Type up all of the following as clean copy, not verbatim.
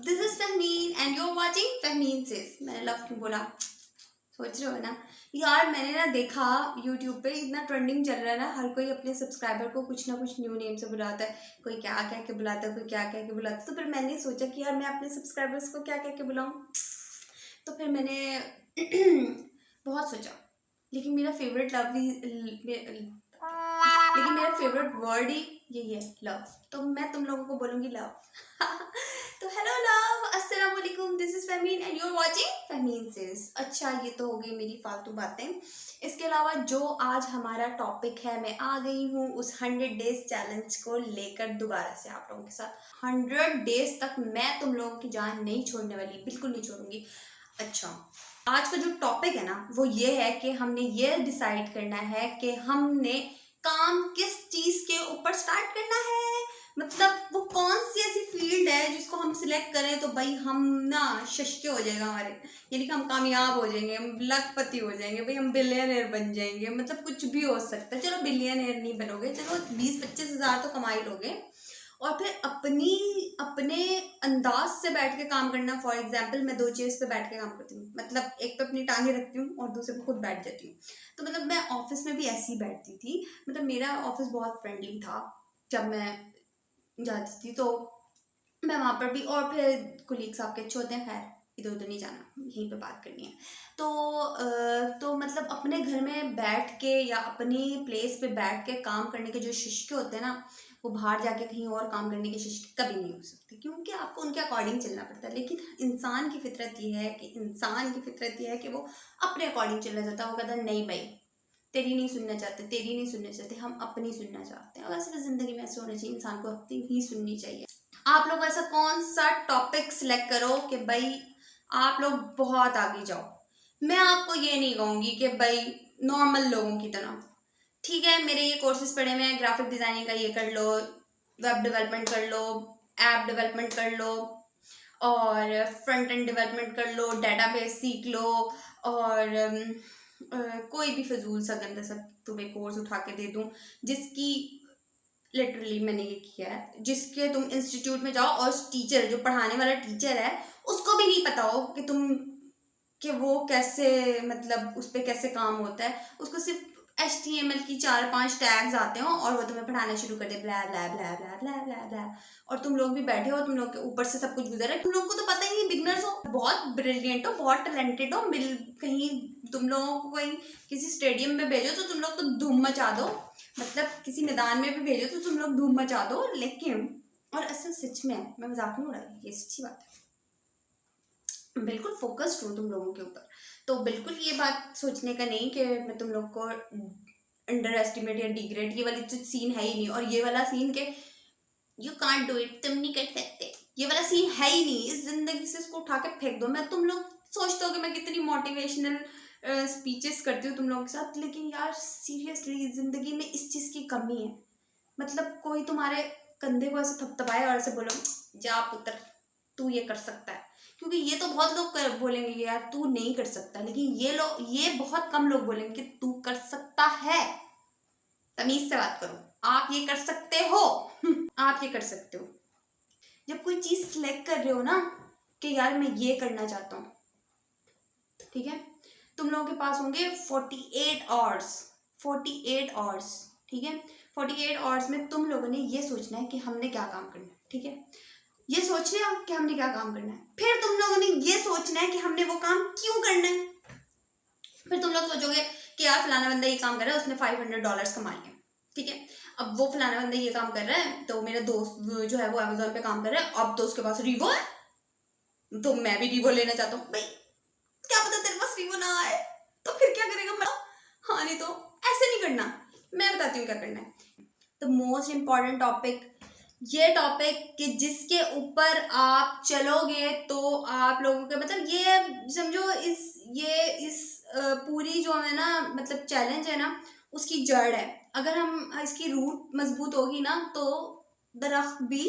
This is Fahmeen and you are watching Fahmeen says. मैंने love क्यों बोला सोच रहे हो ना यार। मैंने ना देखा यूट्यूब पे इतना ट्रेंडिंग चल रहा है ना, हर कोई अपने सब्सक्राइबर को कुछ ना कुछ न्यू नेम से बुलाता है, कोई क्या कह के बुलाता है, कोई क्या कह के बुलाता है। तो फिर मैंने सोचा कि यार मैं अपने सब्सक्राइबर्स को क्या कह के बुलाऊं। तो फिर मैंने बहुत सोचा, लेकिन मेरा फेवरेट वर्ड ही यही है, लव। तो मैं तुम लोगों को बोलूंगी लव। तो हेलो लव, अस्सलाम वालेकुम, this is Fahmeen and you are watching Fahmeen says. अच्छा, ये तो हो गई मेरी फालतू बातें। इसके अलावा जो आज हमारा टॉपिक है, मैं आ गई हूँ उस 100 डेज चैलेंज को लेकर दोबारा से आप लोगों के साथ। 100 डेज तक मैं तुम लोगों की जान नहीं छोड़ने वाली, बिल्कुल नहीं छोड़ूंगी। अच्छा, आज का जो टॉपिक है ना वो ये है कि हमने ये डिसाइड करना है कि हमने काम किस चीज के ऊपर स्टार्ट करना है। मतलब वो कौन सी ऐसी फील्ड है जिसको हम सिलेक्ट करें तो भाई हम ना शशके हो जाएगा हमारे, यानी कि हम कामयाब हो जाएंगे, हम लखपति हो जाएंगे, भाई हम बिलियनर बन जाएंगे। मतलब कुछ भी हो सकता है। चलो बिलियनर नहीं बनोगे, चलो 20-25 हज़ार तो कमा ही लोगे। और फिर अपने अंदाज से बैठ के काम करना। फॉर एग्जाम्पल मैं 2 चेयर्स पे बैठ के काम करती हूँ, मतलब एक पे अपनी टांगे रखती हूँ और दूसरे पे खुद बैठ जाती हूँ। तो मतलब मैं ऑफिस में भी ऐसी ही बैठती थी। मतलब मेरा ऑफिस बहुत फ्रेंडली था जब मैं जाती थी, तो मैं वहाँ पर भी, और फिर कुलीग्स आपके अच्छे होते हैं। खैर इधर उधर नहीं जाना, यहीं पे बात करनी है। तो मतलब अपने घर में बैठ के या अपनी प्लेस पे बैठ के काम करने के जो शिश्के होते हैं ना, वो बाहर जाके कहीं और काम करने के शिश्के कभी नहीं हो सकते, क्योंकि आपको उनके अकॉर्डिंग चलना पड़ता है। लेकिन इंसान की फितरत ये है कि वो अपने अकॉर्डिंग चलना चाहता है। वो कहता है नहीं भाई, तेरी नहीं सुनना चाहते, हम अपनी सुनना चाहते हैं। और वैसे भी जिंदगी में ऐसे होना चाहिए, इंसान को अपनी ही सुननी चाहिए। आप लोग ऐसा कौन सा टॉपिक सिलेक्ट करो कि भाई आप लोग बहुत आगे जाओ। मैं आपको ये नहीं कहूँगी कि भाई नॉर्मल लोगों की तरह, ठीक है मेरे ये कोर्सेज पढ़े हुए हैं, ग्राफिक डिज़ाइनिंग का ये कर लो, वेब डेवलपमेंट कर लो, ऐप डेवलपमेंट कर लो, और फ्रंट एंड डेवलपमेंट कर लो, डेटाबेस सीख लो, और कोई भी फजूल सा गंदा सा तुम्हें कोर्स उठा के दे दूँ, जिसकी लिटरली मैंने ये किया है, जिसके तुम इंस्टीट्यूट में जाओ और टीचर जो पढ़ाने वाला टीचर है उसको भी नहीं पता हो कि वो कैसे, मतलब उस पर कैसे काम होता है। उसको सिर्फ HTML की 4-5 टैग्स आते हो और वो तुम्हें पढ़ाना शुरू कर दे, ब्ला ब्ला ब्ला ब्ला ब्ला ब्ला ब्ला। और तुम लोग भी बैठे हो, तुम लोग के ऊपर से सब कुछ गुजर रहा है, तुम लोग को तो पता ही नहीं, बिगनर्स हो, बहुत ब्रिलियंट हो, बहुत टैलेंटेड हो, कहीं तुम लोगों को कहीं किसी स्टेडियम में भेजो तो तुम लोग तो धूम मचा दो, मतलब किसी मैदान में भी भेजो तो तुम लोग धूम मचा दो। लेकिन और असल सच में, मैं मजाक नहीं उड़ा रही, ये सच्ची बात है, बिल्कुल फोकस्ड हूँ तुम लोगों के ऊपर। तो बिल्कुल ये बात सोचने का नहीं कि मैं तुम लोग को अंडर एस्टिमेट या डिग्रेड, ये वाली तो सीन है ही नहीं। और ये वाला सीन के यू कांट डू इट, तुम नहीं कर सकते, ये वाला सीन है ही नहीं। इस जिंदगी से इसको उठा के फेंक दो। मैं, तुम लोग सोचते हो कि मैं कितनी मोटिवेशनल स्पीचेस करती हूँ तुम लोगों के साथ, लेकिन यार सीरियसली जिंदगी में इस चीज़ की कमी है। मतलब कोई तुम्हारे कंधे को ऐसे थपथपाए और ऐसे बोलो जा पुत्र तू ये कर सकता है, क्योंकि ये तो बहुत लोग बोलेंगे कि यार तू नहीं कर सकता, लेकिन ये बहुत कम लोग बोलेंगे कि तू कर सकता है। तमीज से बात करो, आप ये कर सकते हो। आप ये कर सकते हो। जब कोई चीज सिलेक्ट कर रहे हो ना कि यार मैं ये करना चाहता हूँ, ठीक है, तुम लोगों के पास होंगे 48 आवर्स, ठीक है। 48 आवर्स में तुम लोगों ने ये सोचना है कि हमने क्या काम करना है, ठीक है। ये सोच रहे हो कि हमने क्या काम करना है, फिर तुम लोगों ने ये सोचना है कि हमने वो काम क्यों करना है। फिर तुम लोग सोचोगे कि यार फलाना बंदा ये काम कर रहा है, उसने $500 कमा लिया, ठीक है। अब वो फलाना बंदा ये काम कर रहा है, तो मेरा दोस्त जो है वो अमेजोन पे काम कर रहा है, अब तो उसके पास रीवो है, तो मैं भी रीवो लेना चाहता हूँ। भाई क्या पता तेरे पास रीवो ना आए, तो फिर क्या करेगा मैं? हाँ, नहीं तो ऐसे नहीं करना। मैं बताती हूँ क्या करना है। द मोस्ट इम्पॉर्टेंट टॉपिक, ये टॉपिक कि जिसके ऊपर आप चलोगे तो आप लोगों के, मतलब ये समझो इस पूरी जो है ना, मतलब चैलेंज है ना, उसकी जड़ है। अगर हम इसकी रूट मजबूत होगी ना तो दरख्त भी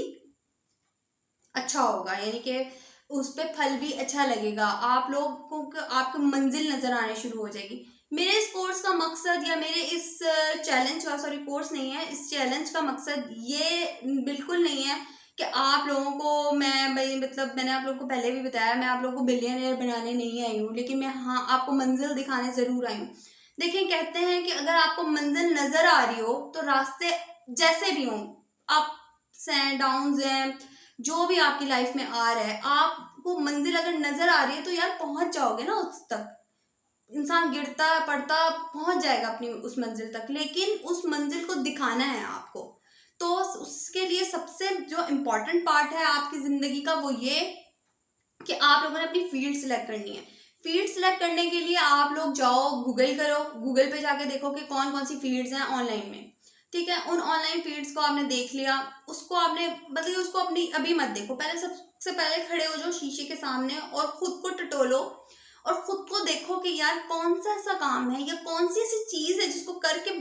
अच्छा होगा, यानी कि उस पे फल भी अच्छा लगेगा, आप लोगों को आपको मंजिल नजर आने शुरू हो जाएगी। मेरे इस कोर्स का मकसद, या मेरे इस चैलेंज का, सॉरी कोर्स नहीं है, इस चैलेंज का मकसद ये बिल्कुल नहीं है कि आप लोगों को मैं भाई मतलब मैंने आप लोगों को पहले भी बताया, मैं आप लोगों को बिलियनियर बनाने नहीं आई हूँ, लेकिन मैं हाँ आपको मंजिल दिखाने ज़रूर आई हूँ। देखिए कहते हैं कि अगर आपको मंजिल नज़र आ रही हो तो रास्ते जैसे भी हों, अप्स हैं, डाउन्स हैं, जो भी आपकी लाइफ में आ रहा है, आपको मंजिल अगर नज़र आ रही है तो यार पहुंच जाओगे ना उस तक। इंसान गिरता पड़ता पहुंच जाएगा अपनी उस मंजिल तक, लेकिन उस मंजिल को दिखाना है आपको। तो उसके लिए सबसे जो इम्पोर्टेंट पार्ट है आपकी ज़िंदगी का वो ये कि आप लोगों ने अपनी फील्ड सिलेक्ट करनी है। फील्ड सिलेक्ट करने के लिए आप लोग जाओ, गूगल करो, गूगल पे जाके देखो कि कौन कौन सी फील्ड्स हैं ऑनलाइन में। ठीक है, उन ऑनलाइन फील्ड्स को आपने देख लिया, उसको आपने मतलब उसको अपनी अभी मत देखो, पहले सबसे पहले खड़े हो जाओ शीशे के सामने और खुद को टटोलो और खुद को देखो कि यार कौन सा ऐसा काम है या कौन सी ऐसी चीज़ है जिसको करके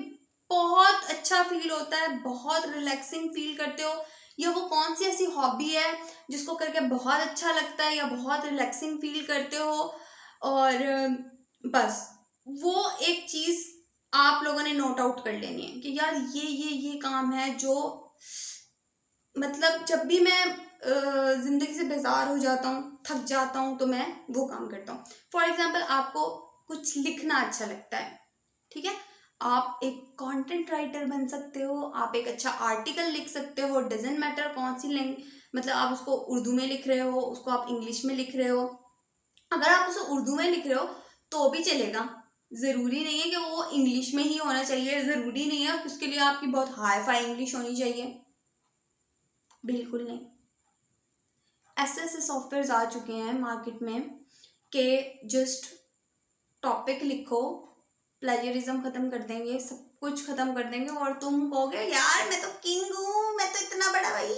बहुत अच्छा फील होता है, बहुत रिलैक्सिंग फील करते हो, या वो कौन सी ऐसी हॉबी है जिसको करके बहुत अच्छा लगता है या बहुत रिलैक्सिंग फील करते हो। और बस वो एक चीज़ आप लोगों ने नोट आउट कर लेनी है कि यार ये काम है जो मतलब जब भी मैं ज़िंदगी से बेजार हो जाता हूँ, थक जाता हूँ, तो मैं वो काम करता हूँ। फॉर एग्जाम्पल आपको कुछ लिखना अच्छा लगता है, ठीक है, आप एक कंटेंट राइटर बन सकते हो, आप एक अच्छा आर्टिकल लिख सकते हो, डजेंट मैटर कौन सी लैंग्वेज, मतलब आप उसको उर्दू में लिख रहे हो, उसको आप इंग्लिश में लिख रहे हो। अगर आप उसे उर्दू में लिख रहे हो तो भी चलेगा, ज़रूरी नहीं है कि वो इंग्लिश में ही होना चाहिए, ज़रूरी नहीं है उसके लिए आपकी बहुत हाई फाई इंग्लिश होनी चाहिए, बिल्कुल नहीं। ऐसे ऐसे सॉफ्टवेयर आ चुके हैं मार्केट में कि जस्ट टॉपिक लिखो, प्लेजरिज्म खत्म कर देंगे, सब कुछ खत्म कर देंगे और तुम कहोगे यार मैं तो किंग हूँ, मैं तो इतना बड़ा भाई,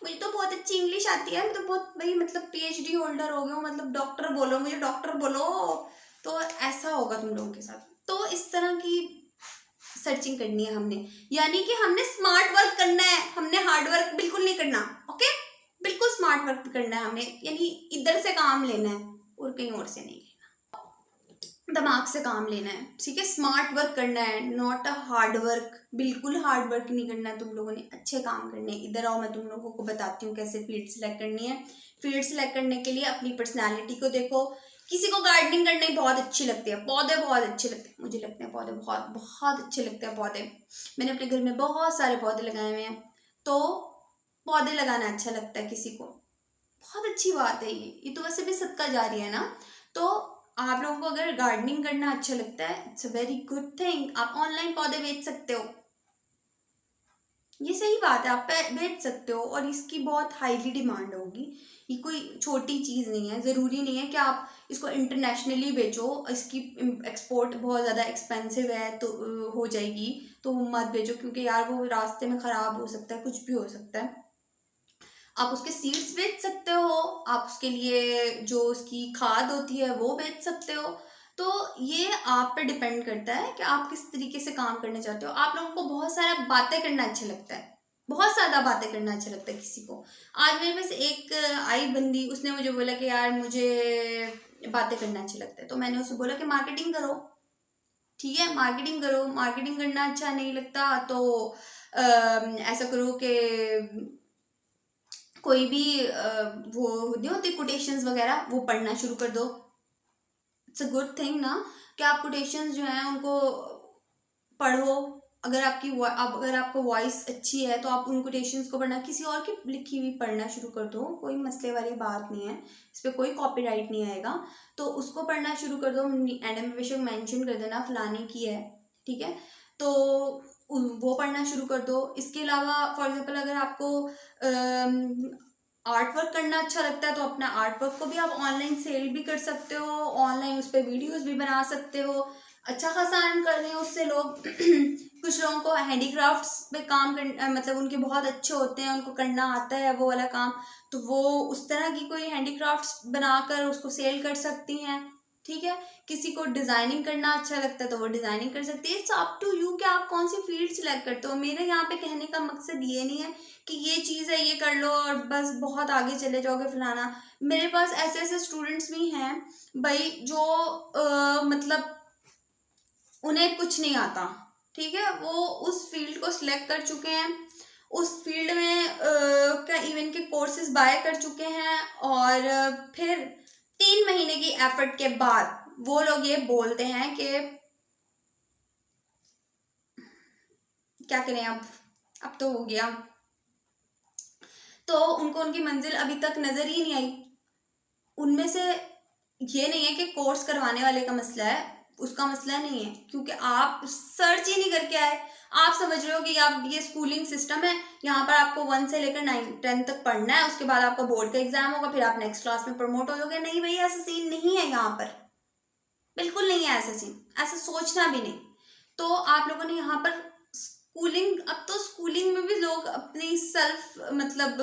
मुझे तो बहुत अच्छी इंग्लिश आती है, मैं तो बहुत भाई मतलब पीएचडी होल्डर हो गया हूँ, मतलब डॉक्टर बोलो, मुझे डॉक्टर बोलो। तो ऐसा होगा तुम लोगों के साथ। तो इस तरह की सर्चिंग करनी है हमने, यानी कि हमने स्मार्ट वर्क करना है, हमने हार्ड वर्क बिल्कुल नहीं करना। ओके, बिल्कुल स्मार्ट वर्क करना है हमने, यानी इधर से काम लेना है और कहीं और से नहीं, दिमाग से काम लेना है, ठीक है, स्मार्ट वर्क करना है, नॉट अ हार्ड वर्क। बिल्कुल हार्ड वर्क नहीं करना है तुम लोगों ने, अच्छे काम करने हैं। इधर आओ, मैं तुम लोगों को बताती हूँ कैसे फील्ड सिलेक्ट करनी है। फील्ड सिलेक्ट करने के लिए अपनी पर्सनैलिटी को देखो। किसी को गार्डनिंग करनी बहुत अच्छी लगती है, पौधे बहुत अच्छे लगते हैं, मुझे लगते हैं पौधे बहुत बहुत अच्छे लगते हैं पौधे। मैंने अपने घर में बहुत सारे पौधे लगाए हुए हैं, तो पौधे लगाना अच्छा लगता है किसी को, बहुत अच्छी बात है ये तो वैसे भी सदका जारी है ना। तो आप लोगों को अगर गार्डनिंग करना अच्छा लगता है, it's a very good thing, आप ऑनलाइन पौधे बेच सकते हो, ये सही बात है, आप बेच सकते हो और इसकी बहुत हाईली डिमांड होगी। ये कोई छोटी चीज़ नहीं है, ज़रूरी नहीं है कि आप इसको इंटरनेशनली बेचो, इसकी एक्सपोर्ट बहुत ज़्यादा एक्सपेंसिव है तो हो जाएगी, तो मत बेचो, क्योंकि यार वो रास्ते में ख़राब हो सकता है, कुछ भी हो सकता है। आप उसके सीड्स बेच सकते हो, आप उसके लिए जो उसकी खाद होती है वो बेच सकते हो। तो ये आप पे डिपेंड करता है कि आप किस तरीके से काम करना चाहते हो। आप लोगों को बहुत सारा बातें करना अच्छा लगता है, बहुत ज़्यादा बातें करना अच्छा लगता है किसी को। आज मेरे पास एक आई बंदी, उसने मुझे बोला कि यार मुझे बातें करना अच्छा लगता है, तो मैंने उसे बोला कि मार्केटिंग करो, ठीक है, मार्केटिंग करो। मार्केटिंग करना अच्छा नहीं लगता तो ऐसा करो कि कोई भी वो नहीं होती कोटेशंस वगैरह, वो पढ़ना शुरू कर दो। इट्स अ गुड थिंग ना कि आप कोटेशंस जो हैं उनको पढ़ो। अगर आपको वॉइस अच्छी है तो आप उन कोटेशंस को पढ़ना, किसी और की लिखी हुई पढ़ना शुरू कर दो, कोई मसले वाली बात नहीं है, इस पर कोई कॉपीराइट नहीं आएगा, तो उसको पढ़ना शुरू कर दो। एंड में बेशक मेंशन कर देना फलाने की है, ठीक है, तो वो पढ़ना शुरू कर दो। इसके अलावा फॉर एग्जांपल अगर आपको आर्ट वर्क करना अच्छा लगता है तो अपना आर्ट वर्क को भी आप ऑनलाइन सेल भी कर सकते हो, ऑनलाइन उस पर वीडियोज़ भी बना सकते हो, अच्छा खासा अर्न कर रहे हैं उससे लोग। कुछ लोगों को हैंडीक्राफ्ट्स पे काम कर मतलब उनके बहुत अच्छे होते हैं, उनको करना आता है वो वाला काम, तो वो उस तरह की कोई हैंडीक्राफ्ट्स बनाकर उसको सेल कर सकती हैं, ठीक है। किसी को डिज़ाइनिंग करना अच्छा लगता है तो वो डिज़ाइनिंग कर सकती है। इट्स अप टू यू कि आप कौन सी फील्ड सिलेक्ट करते हो। मेरे यहाँ पे कहने का मकसद ये नहीं है कि ये चीज़ है ये कर लो और बस बहुत आगे चले जाओगे फलाना। मेरे पास ऐसे ऐसे स्टूडेंट्स भी हैं भाई जो मतलब उन्हें कुछ नहीं आता, ठीक है, वो उस फील्ड को सिलेक्ट कर चुके हैं, उस फील्ड में क्या इवन के कोर्सेज बाय कर चुके हैं, और फिर 3 महीने की एफर्ट के बाद वो लोग ये बोलते हैं कि क्या करें, अब तो हो गया। तो उनको उनकी मंजिल अभी तक नजर ही नहीं आई। उनमें से ये नहीं है कि कोर्स करवाने वाले का मसला है, उसका मसला नहीं है, क्योंकि आप सर्च ही नहीं करके आए। आप समझ रहे हो कि आप ये स्कूलिंग सिस्टम है, यहाँ पर आपको 1 से लेकर 9-10 तक पढ़ना है, उसके बाद आपका बोर्ड का एग्जाम होगा, फिर आप नेक्स्ट क्लास में प्रमोट हो जाओगे। नहीं भैया, ऐसा सीन नहीं है यहाँ पर, बिल्कुल नहीं है ऐसा सीन, ऐसा सोचना भी नहीं। तो आप लोगों ने यहाँ पर स्कूलिंग, अब तो स्कूलिंग में भी लोग अपनी सेल्फ मतलब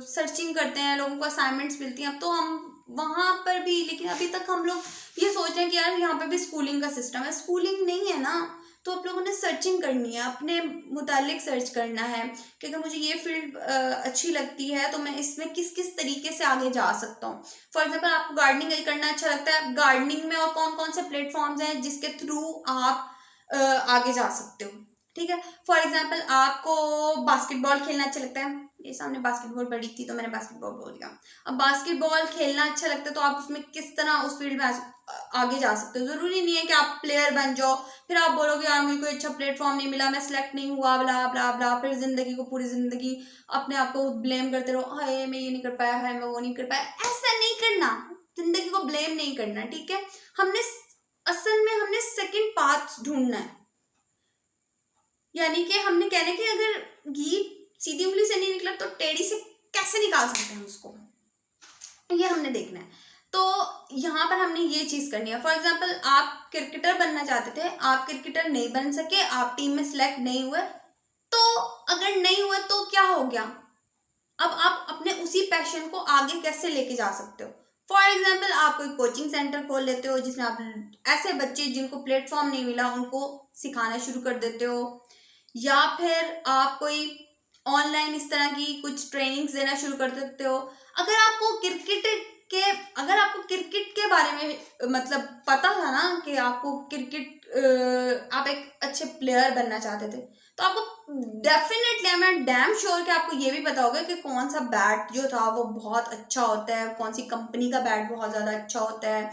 सर्चिंग करते हैं, लोगों को असाइनमेंट्स मिलती हैं, अब तो हम वहाँ पर भी, लेकिन अभी तक हम लोग ये सोच रहे हैं कि यार यहाँ पे भी स्कूलिंग का सिस्टम है। स्कूलिंग नहीं है ना, तो आप लोगों ने सर्चिंग करनी है, अपने मुतालिक सर्च करना है कि अगर मुझे ये फील्ड अच्छी लगती है तो मैं इसमें किस किस तरीके से आगे जा सकता हूँ। फॉर एग्जाम्पल, आपको गार्डनिंग करना अच्छा लगता है, गार्डनिंग में और कौन कौन से प्लेटफॉर्म्स हैं जिसके थ्रू आप आगे जा सकते हो। ठीक है, फॉर एग्जाम्पल आपको बास्केटबॉल खेलना अच्छा लगता है, ये सामने बास्केटबॉल पड़ी थी तो मैंने बास्केटबॉल बोल दिया। अब बास्केटबॉल खेलना अच्छा लगता है तो आप उसमें किस तरह उस फील्ड में आगे जा सकते हो। जरूरी नहीं है कि आप प्लेयर बन जाओ, फिर आप बोलोगे यार मुझे कोई अच्छा प्लेटफॉर्म नहीं मिला, मैं सिलेक्ट नहीं हुआ, ब्ला ब्ला ब्ला, फिर जिंदगी को पूरी जिंदगी अपने आप को ब्लेम करते रहो, हाय मैं ये नहीं कर पाया, हाय मैं वो नहीं कर पाया। ऐसा नहीं करना, जिंदगी को ब्लेम नहीं करना। ठीक है, हमने सेकंड पाथ ढूंढना है, यानी कि हमने कहना है कि अगर घी सीधी उंगली से नहीं निकला तो टेढ़ी से कैसे निकाल सकते हैं उसको, ये हमने देखना है। तो यहाँ पर हमने ये चीज करनी है। फॉर एग्जाम्पल, आप क्रिकेटर बनना चाहते थे, आप क्रिकेटर नहीं बन सके, आप टीम में सिलेक्ट नहीं हुए, तो अगर नहीं हुए तो क्या हो गया, अब आप अपने उसी पैशन को आगे कैसे लेके जा सकते हो। फॉर एग्जाम्पल, आप कोई कोचिंग सेंटर खोल लेते हो जिसमें आप ऐसे बच्चे जिनको प्लेटफॉर्म नहीं मिला उनको सिखाना शुरू कर देते हो, या फिर आप कोई ऑनलाइन इस तरह की कुछ ट्रेनिंग्स देना शुरू कर देते हो। अगर आपको क्रिकेट के बारे में मतलब पता था ना कि आपको आप एक अच्छे प्लेयर बनना चाहते थे, तो आपको definitely, I am damn sure कि आपको ये भी पता होगा कि कौन सा बैट जो था वो बहुत अच्छा होता है, कौन सी कंपनी का बैट बहुत ज़्यादा अच्छा होता है,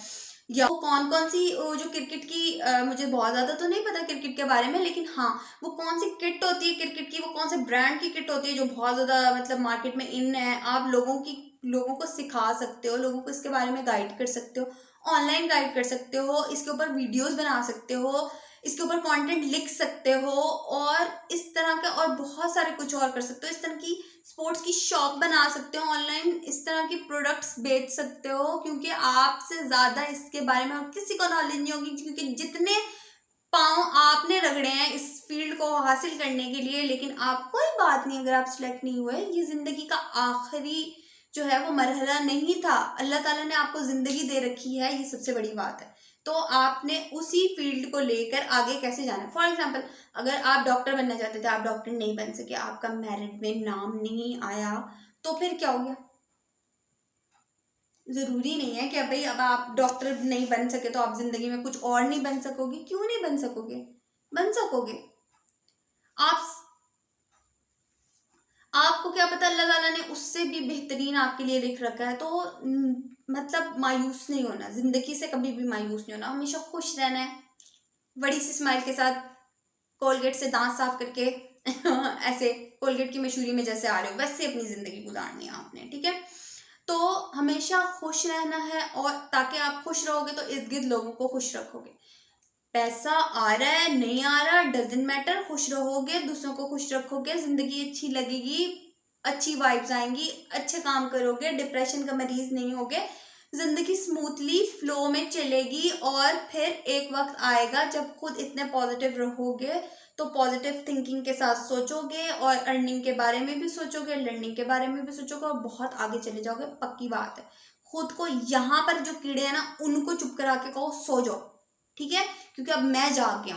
या वो कौन कौन सी जो क्रिकेट की मुझे बहुत ज़्यादा तो नहीं पता क्रिकेट के बारे में, लेकिन हाँ वो कौन सी किट होती है क्रिकेट की, वो कौन से ब्रांड की किट होती है जो बहुत ज़्यादा मतलब मार्केट में इन है। आप लोगों को सिखा सकते हो, लोगों को इसके बारे में गाइड कर सकते हो, ऑनलाइन गाइड कर सकते हो, इसके ऊपर वीडियोस बना सकते हो, इसके ऊपर कंटेंट लिख सकते हो, और इस तरह के और बहुत सारे कुछ और कर सकते हो। इस तरह की स्पोर्ट्स की शॉप बना सकते हो, ऑनलाइन इस तरह की प्रोडक्ट्स बेच सकते हो, क्योंकि आपसे ज़्यादा इसके बारे में और किसी को नॉलेज नहीं होगी, क्योंकि जितने पाँव आपने रगड़े हैं इस फील्ड को हासिल करने के लिए, लेकिन आप कोई बात नहीं अगर आप सिलेक्ट नहीं हुए, ये ज़िंदगी का आखिरी जो है वो मरहला नहीं था। अल्लाह ताला ने आपको ज़िंदगी दे रखी है, ये सबसे बड़ी बात है। तो आपने उसी फील्ड को लेकर आगे कैसे जाना है। फॉर एग्जाम्पल, अगर आप डॉक्टर बनना चाहते थे, आप डॉक्टर नहीं बन सके, आपका मेरिट में नाम नहीं आया, तो फिर क्या हो गया। जरूरी नहीं है कि भाई अब आप डॉक्टर नहीं बन सके तो आप जिंदगी में कुछ और नहीं बन सकोगे। क्यों नहीं बन सकोगे, बन सकोगे। आप आपको क्या पता, अल्लाह ताला ने उससे भी बेहतरीन आपके लिए लिख रखा है। तो मतलब मायूस नहीं होना, जिंदगी से कभी भी मायूस नहीं होना, हमेशा खुश रहना है, बड़ी सी स्माइल के साथ, कोलगेट से दांत साफ करके ऐसे कोलगेट की मशहूरी में जैसे आ रहे हो वैसे अपनी जिंदगी गुजारनी है आपने। ठीक है, तो हमेशा खुश रहना है, और ताकि आप खुश रहोगे तो इर्द गिर्द लोगों को खुश रखोगे। पैसा आ रहा है नहीं आ रहा डजेंट मैटर, खुश रहोगे, दूसरों को खुश रखोगे, जिंदगी अच्छी लगेगी, अच्छी वाइब्स आएंगी, अच्छे काम करोगे, डिप्रेशन का मरीज नहीं होगे, जिंदगी स्मूथली फ्लो में चलेगी। और फिर एक वक्त आएगा जब खुद इतने पॉजिटिव रहोगे तो पॉजिटिव थिंकिंग के साथ सोचोगे, और अर्निंग के बारे में भी सोचोगे, लर्निंग के बारे में भी सोचोगे, और बहुत आगे चले जाओगे, पक्की बात है। खुद को यहाँ पर जो कीड़े हैं ना उनको चुप करा के कहो सो जाओ। ठीक है, क्योंकि अब मैं जाग गया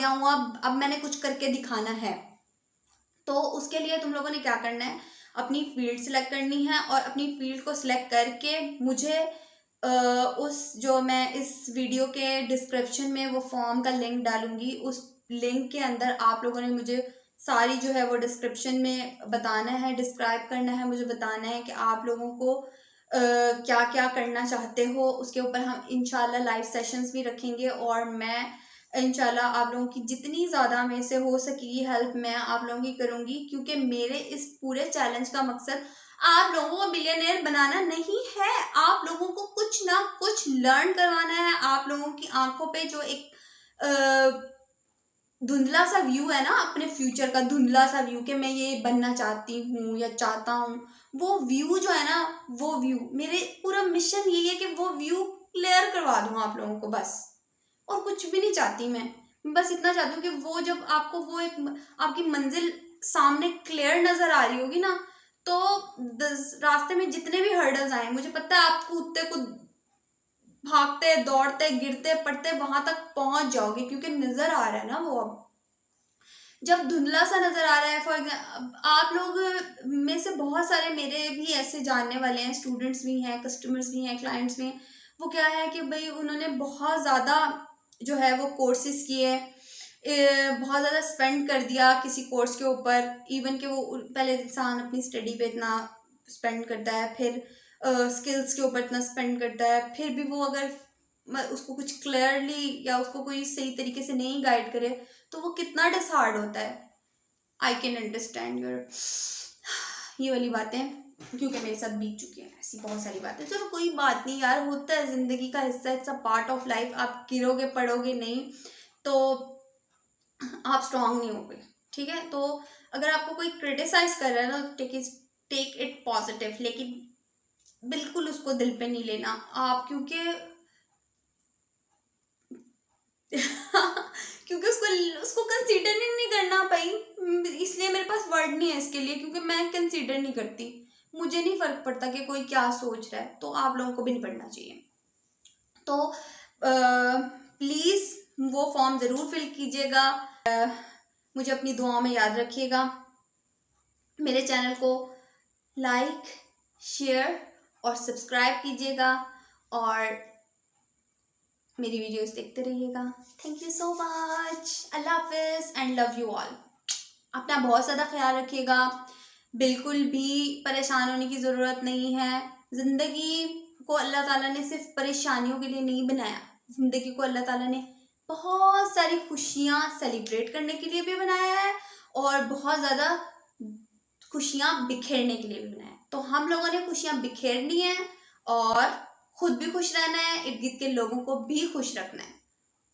हूँ, अब मैंने कुछ करके दिखाना है। तो उसके लिए तुम लोगों ने क्या करना है, अपनी फील्ड सिलेक्ट करनी है, और अपनी फील्ड को सिलेक्ट करके मुझे उस जो मैं इस वीडियो के डिस्क्रिप्शन में वो फॉर्म का लिंक डालूंगी, उस लिंक के अंदर आप लोगों ने मुझे सारी जो है वो डिस्क्रिप्शन में बताना है, डिस्क्राइब करना है, मुझे बताना है कि आप लोगों को क्या क्या करना चाहते हो। उसके ऊपर हम इंशाल्लाह लाइव सेशंस भी रखेंगे और मैं इंशाल्लाह आप लोगों की जितनी ज़्यादा मेरे से हो सकेगी हेल्प मैं आप लोगों की करूँगी, क्योंकि मेरे इस पूरे चैलेंज का मकसद आप लोगों को बिलियनियर बनाना नहीं है। आप लोगों को कुछ ना कुछ लर्न करवाना है। आप लोगों की आंखों पे जो एक धुंधला सा व्यू है ना अपने फ्यूचर का, धुंधला सा व्यू कि मैं ये बनना चाहती हूँ या चाहता हूँ, वो व्यू जो है ना, वो व्यू मेरे पूरा मिशन यही है कि वो व्यू क्लियर करवा दूँ आप लोगों को बस। और कुछ भी नहीं चाहती मैं बस इतना चाहती हूँ कि वो जब आपको वो एक आपकी मंजिल सामने क्लियर नजर आ रही होगी ना, तो रास्ते में जितने भी हर्डल्स आए, मुझे पता है आप कूदते कूद भागते दौड़ते गिरते पड़ते वहां तक पहुंच जाओगे, क्योंकि नजर आ रहा है ना वो। अब जब धुंधला सा नजर आ रहा है, फॉर एग्जाम्पल आप लोग में से बहुत सारे मेरे भी ऐसे जानने वाले हैं, स्टूडेंट्स भी हैं, कस्टमर्स भी हैं, क्लाइंट्स भी हैं। वो क्या है कि भाई उन्होंने बहुत ज़्यादा जो है वो कोर्सेज किए, बहुत ज़्यादा स्पेंड कर दिया किसी कोर्स के ऊपर। इवन कि वो पहले इंसान अपनी स्टडी पे इतना स्पेंड करता है, फिर स्किल्स के ऊपर इतना स्पेंड करता है, फिर भी वो अगर उसको कुछ क्लियरली या उसको कोई सही तरीके से नहीं गाइड करे तो वो कितना डिसहार्ड होता है। आई कैन अंडरस्टैंड योर ये वाली बातें, क्योंकि मेरे साथ बीत चुकी हैं ऐसी बहुत सारी बातें। चलो कोई बात नहीं यार, होता है, जिंदगी का हिस्सा, it's a part of life. आप गिरोगे पड़ोगे नहीं तो आप स्ट्रांग नहीं होगे, ठीक है। तो अगर आपको कोई क्रिटिसाइज कर रहा है ना, टेक इट पॉजिटिव, लेकिन बिल्कुल उसको दिल पे नहीं लेना आप, क्योंकि क्योंकि उसको उसको कंसीडर ही नहीं करना भाई। इसलिए मेरे पास वर्ड नहीं है इसके लिए, क्योंकि मैं कंसीडर नहीं करती। मुझे नहीं फर्क पड़ता कि कोई क्या सोच रहा है, तो आप लोगों को भी नहीं पढ़ना चाहिए। तो प्लीज़ वो फॉर्म ज़रूर फिल कीजिएगा। मुझे अपनी दुआओं में याद रखिएगा। मेरे चैनल को लाइक, शेयर और सब्सक्राइब कीजिएगा और मेरी वीडियोस देखते रहिएगा। Thank you so much. अल्लाह हाफिज़ एंड लव यू ऑल। अपना बहुत ज़्यादा ख्याल रखिएगा। बिल्कुल भी परेशान होने की ज़रूरत नहीं है। ज़िंदगी को अल्लाह ताला ने सिर्फ परेशानियों के लिए नहीं बनाया। ज़िंदगी को अल्लाह ताला ने बहुत सारी खुशियाँ सेलिब्रेट करने के लिए भी बनाया है और बहुत ज़्यादा खुशियाँ बिखेरने के लिए भी बनाया है। तो हम लोगों ने खुशियाँ बिखेरनी है और खुद भी खुश रहना है, इर्द गिर्द के लोगों को भी खुश रखना है,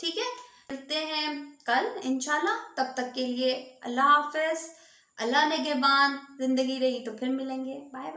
ठीक है। मिलते हैं कल इंशाल्लाह। तब तक के लिए अल्लाह हाफिज़, अल्लाह निगहबान। जिंदगी रही तो फिर मिलेंगे। Bye bye.